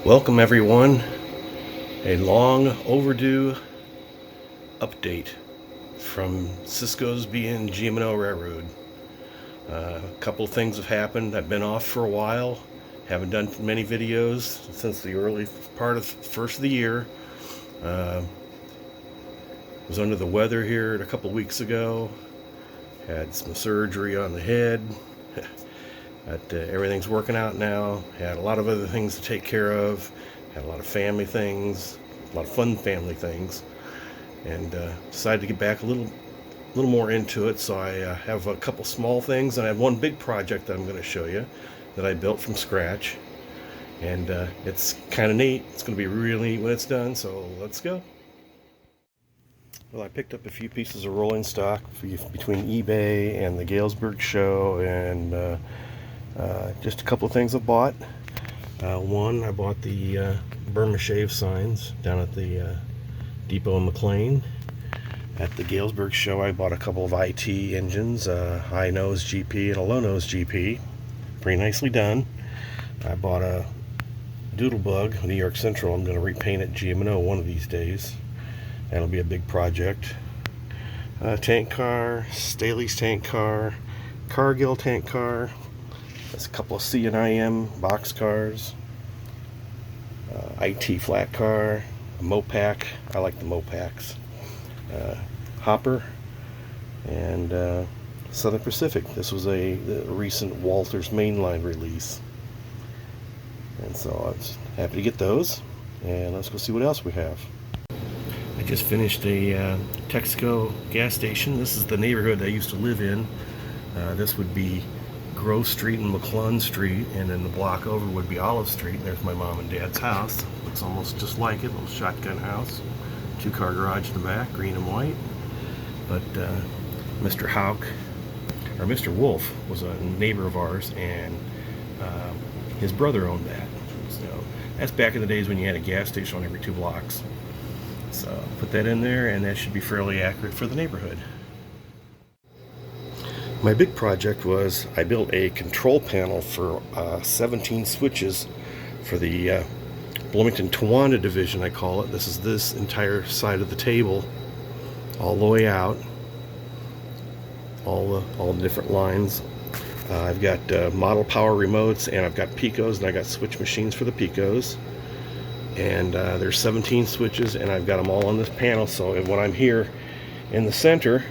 Welcome everyone. A long overdue update from Cisco's being GM&O Railroad. A couple of things have happened. I've been off for a while. Haven't done many videos since the early part of first of the year. Was under the weather here a couple of weeks ago. Had some surgery on the head. But everything's working out now. Had a lot of other things to take care of. Had a lot of family things, a lot of fun family things, and decided to get back a little more into it. So I have a couple small things, and I have one big project that I'm going to show you that I built from scratch, and it's kind of neat. It's going to be really neat when it's done. So let's go. Well, I picked up a few pieces of rolling stock between eBay and the Galesburg show, and just a couple of things I bought. One, I bought the Burma shave signs down at the depot in McLean. At the Galesburg show, I bought a couple of IT engines, a high nose GP and a low nose GP. Pretty nicely done. I bought a Doodlebug, New York Central. I'm going to repaint it GM&O one of these days. That'll be a big project. Tank car, Staley's tank car, Cargill tank car. There's a couple of C&IM box cars, IT flat car, a Mopac. I like the Mopacs. Hopper, and Southern Pacific. This was the recent Walters mainline release, and so I was happy to get those. And let's go see what else we have. I just finished a Texaco gas station. This is the neighborhood I used to live in. This would be Grove Street and McClellan Street, and then the block over would be Olive Street. And there's my mom and dad's house. Looks almost just like it, little shotgun house. 2-car garage in the back, green and white. But Mr. Hauk, or Mr. Wolf, was a neighbor of ours, and his brother owned that. So that's back in the days when you had a gas station on every 2 blocks. So put that in there, and that should be fairly accurate for the neighborhood. My big project was I built a control panel for 17 switches for the Bloomington Towanda division, I call it. This is this entire side of the table, all the way out, all the different lines. I've got model power remotes, and I've got Picos, and I got switch machines for the Picos. And there's 17 switches, and I've got them all on this panel. So when I'm here in the center,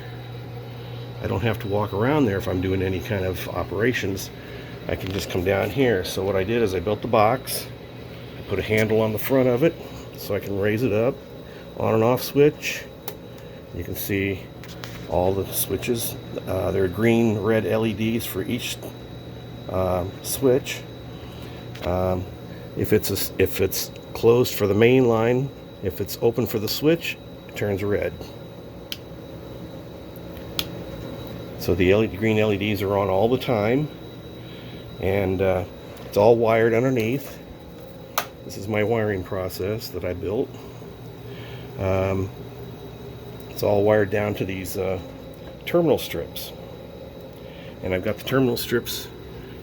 I don't have to walk around there if I'm doing any kind of operations. I can just come down here. So what I did is I built the box. I put a handle on the front of it so I can raise it up. On and off switch. You can see all the switches. There are green, red LEDs for each switch. If it's closed for the main line, if it's open for the switch, it turns red. So the green LEDs are on all the time, and it's all wired underneath. This is my wiring process that I built. It's all wired down to these terminal strips. And I've got the terminal strips,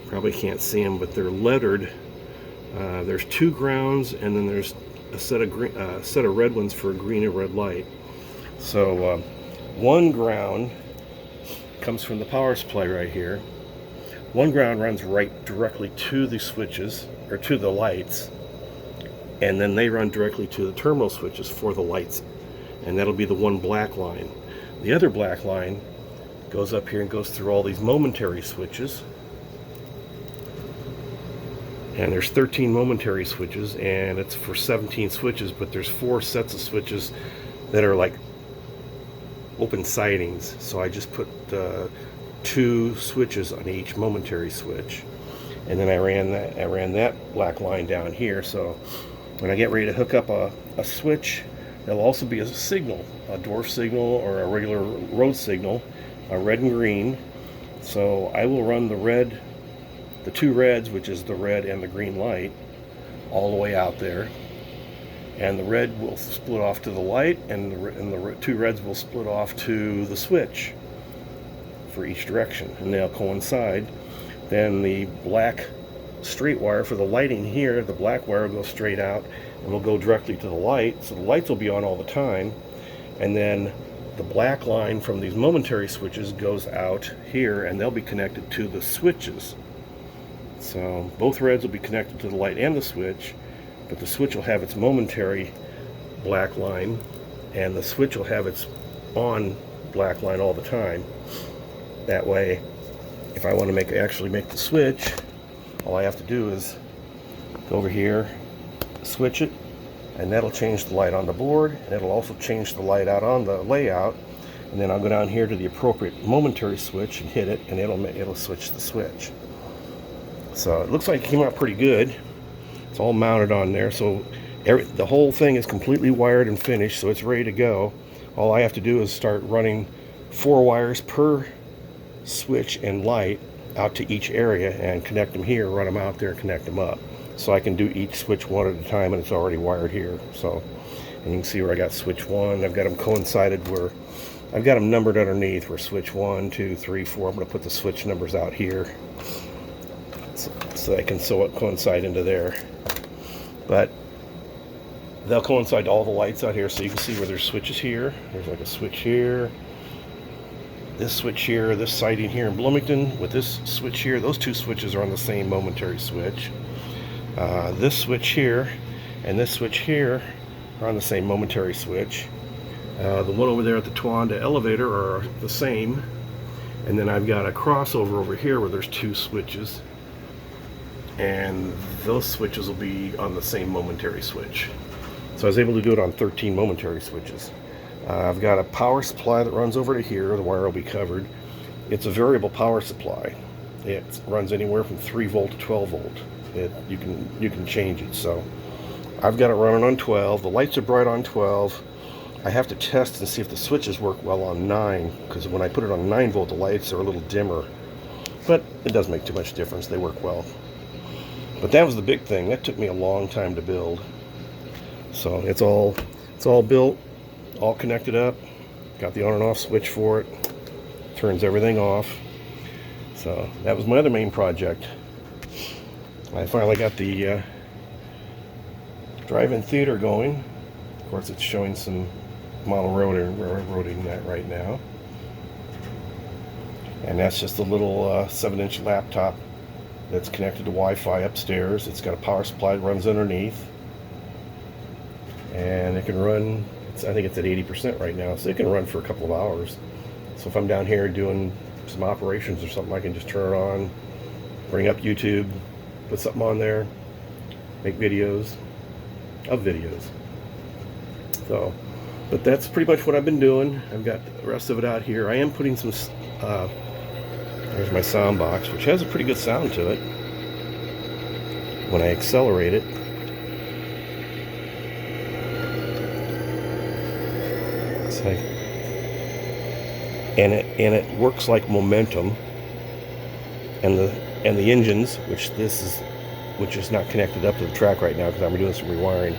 probably can't see them, but they're lettered. There's 2 grounds, and then there's a set of red ones for a green and red light. So one ground comes from the power supply right here. One ground runs right directly to the switches, or to the lights, and then they run directly to the terminal switches for the lights, and that'll be the one black line. The other black line goes up here and goes through all these momentary switches, and there's 13 momentary switches, and it's for 17 switches, but there's 4 sets of switches that are like open sidings, so I just put 2 switches on each momentary switch, and then I ran that black line down here. So when I get ready to hook up a switch, there'll also be a signal, a dwarf signal or a regular road signal, a red and green. So I will run the 2 reds, which is the red and the green light, all the way out there. And the red will split off to the light, and the 2 reds will split off to the switch for each direction, and they'll coincide. Then the black straight wire for the lighting here. The black wire will go straight out and will go directly to the light, so the lights will be on all the time. And then the black line from these momentary switches goes out here, and they'll be connected to the switches. So both reds will be connected to the light and the switch, but the switch will have its momentary black line, and the switch will have its on black line all the time. That way, if I want to actually make the switch, all I have to do is go over here, switch it, and that'll change the light on the board, and it'll also change the light out on the layout. And then I'll go down here to the appropriate momentary switch and hit it, and it'll switch the switch. So it looks like it came out pretty good. It's all mounted on there, so the whole thing is completely wired and finished, so it's ready to go. All I have to do is start running 4 wires per switch and light out to each area and connect them here, run them out there, and connect them up. So I can do each switch one at a time, and it's already wired here. So, and you can see where I got switch 1. I've got them coincided where I've got them numbered underneath where switch 1, 2, 3, 4. I'm going to put the switch numbers out here so I can coincide into there. But they'll coincide to all the lights out here, so you can see where there's switches here. There's like a switch here, this switch here, this sighting here in Bloomington with this switch here. Those 2 switches are on the same momentary switch. This switch here and this switch here are on the same momentary switch. The one over there at the Towanda elevator are the same. And then I've got a crossover over here where there's 2 switches, and those switches will be on the same momentary switch. So I was able to do it on 13 momentary switches. I've got a power supply that runs over to here. The wire will be covered. It's a variable power supply. It runs anywhere from 3 volt to 12 volt. You can change it. So I've got it running on 12. The lights are bright on 12. I have to test and see if the switches work well on 9, because when I put it on 9 volt, the lights are a little dimmer. But it doesn't make too much difference. They work well. But that was the big thing. That took me a long time to build. So it's all built, all connected up. Got the on and off switch for it. Turns everything off. So that was my other main project. I finally got the drive-in theater going. Of course, it's showing some model railroading that right now. And that's just a little 7-inch laptop that's connected to Wi-Fi upstairs. It's got a power supply that runs underneath, and it can run, I think it's at 80% right now, so it can run for a couple of hours. So if I'm down here doing some operations or something, I can just turn it on, bring up YouTube, put something on there, make videos of videos. So, but that's pretty much what I've been doing. I've got the rest of it out here. I am putting some there's my sound box, which has a pretty good sound to it when I accelerate it. It's like, and it works like momentum. And the engines, which is not connected up to the track right now because I'm doing some rewiring.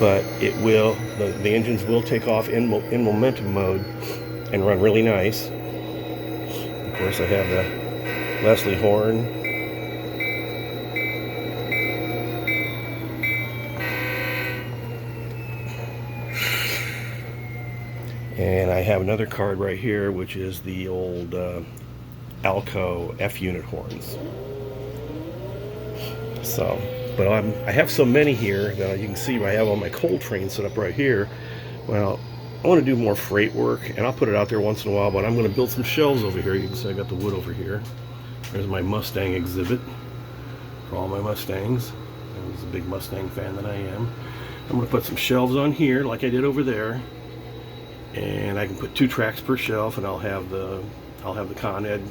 But it will, the engines will take off in momentum mode and run really nice. Of course, I have the Leslie horn. And I have another card right here, which is the old Alco F-unit horns. So, but I have so many here that you can see I have all my coal trains set up right here. Well, I want to do more freight work, and I'll put it out there once in a while, but I'm going to build some shelves over here. You can see I got the wood over here. There's my Mustang exhibit for all my Mustangs. I was a big Mustang fan that I am. I'm going to put some shelves on here like I did over there, and I can put 2 tracks per shelf, and I'll have the Con Ed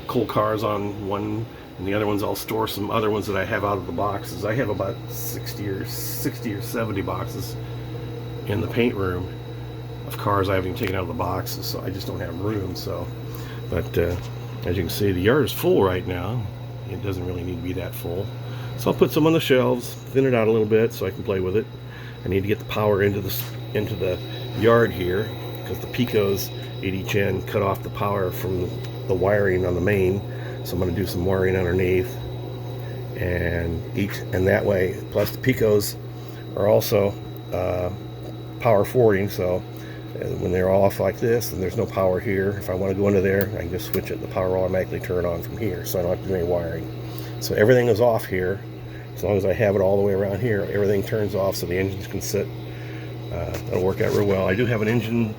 coal cars on one, and the other ones I'll store some other ones that I have out of the boxes. I have about 60 or 70 boxes in the paint room of cars I haven't taken out of the boxes, so I just don't have room. So, but as you can see, the yard is full right now. It doesn't really need to be that full, so I'll put some on the shelves, thin it out a little bit so I can play with it. I need to get the power into the yard here because the Picos at each end cut off the power from the wiring on the main, So I'm going to do some wiring underneath, and that way, plus the Picos are also power forwarding, so when they're off like this and there's no power here, if I want to go into there, I can just switch it. The power will automatically turn on from here, so I don't have to do any wiring. So everything is off here. As long as I have it all the way around here, everything turns off so the engines can sit. That'll work out real well. I do have an engine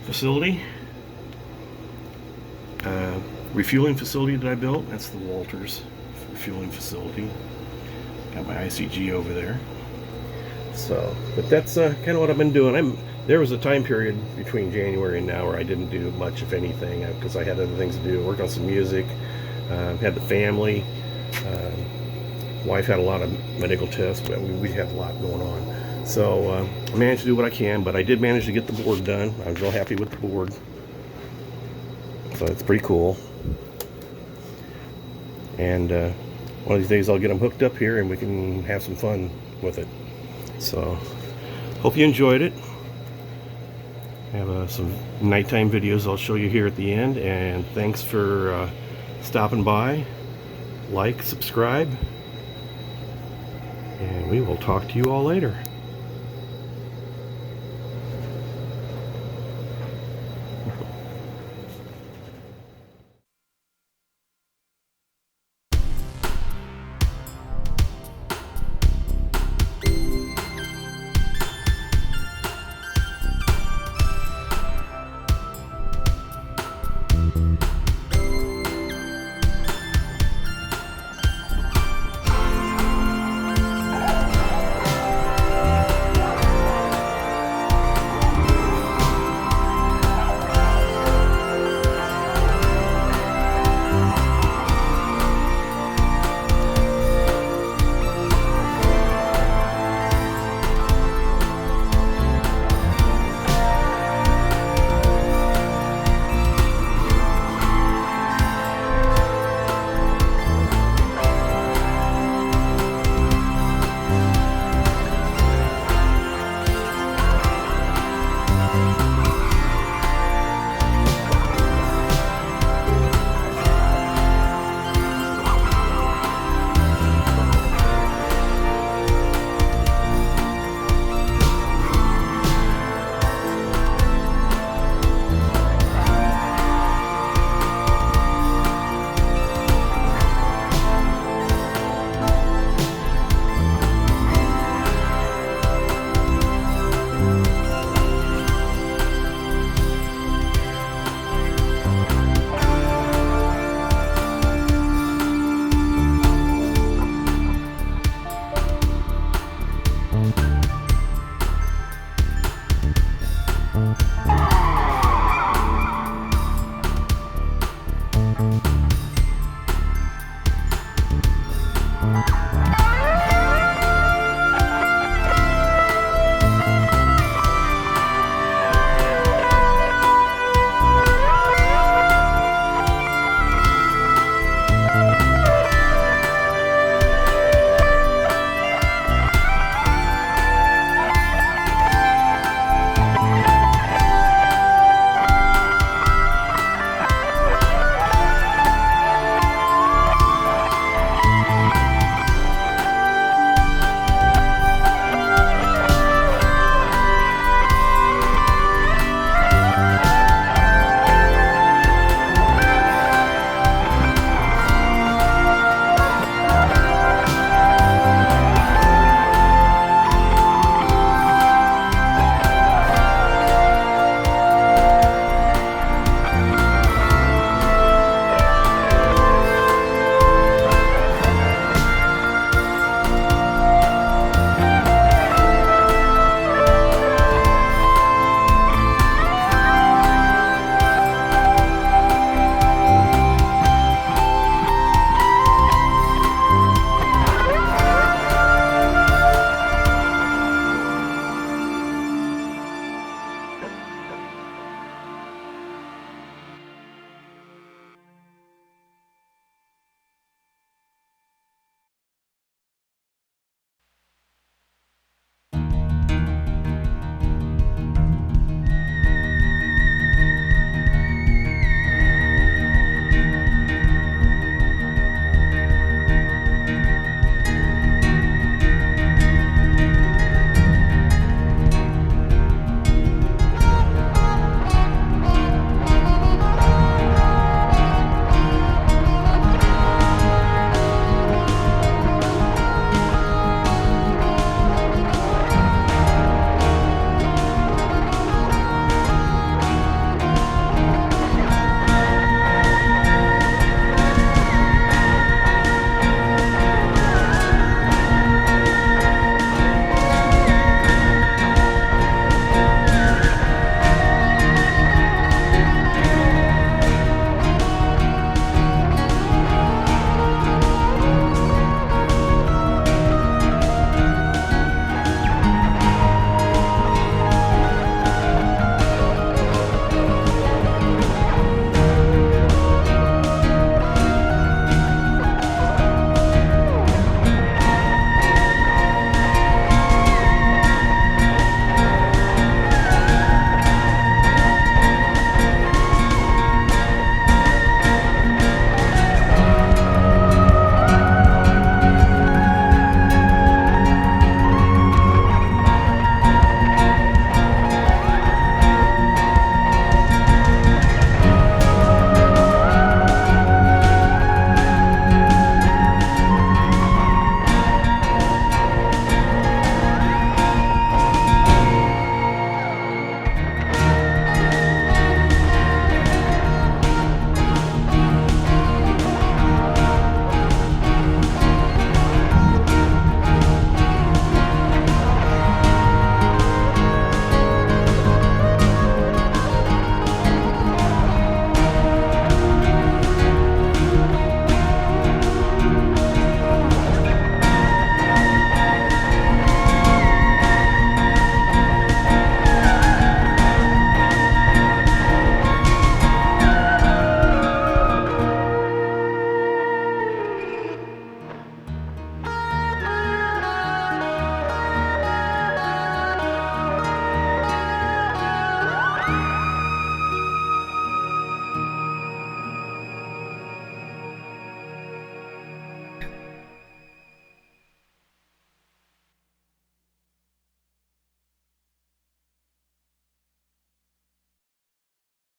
facility, refueling facility that I built. That's the Walters refueling facility. Got my ICG over there. So, but that's kind of what I've been doing. There was a time period between January and now where I didn't do much, if anything, because I had other things to do. Worked on some music, had the family. Wife had a lot of medical tests, but we had a lot going on. So I managed to do what I can, but I did manage to get the board done. I was real happy with the board. So it's pretty cool. And one of these days I'll get them hooked up here and we can have some fun with it. So hope you enjoyed it. I have some nighttime videos I'll show you here at the end, and thanks for stopping by. Like, subscribe, and we will talk to you all later.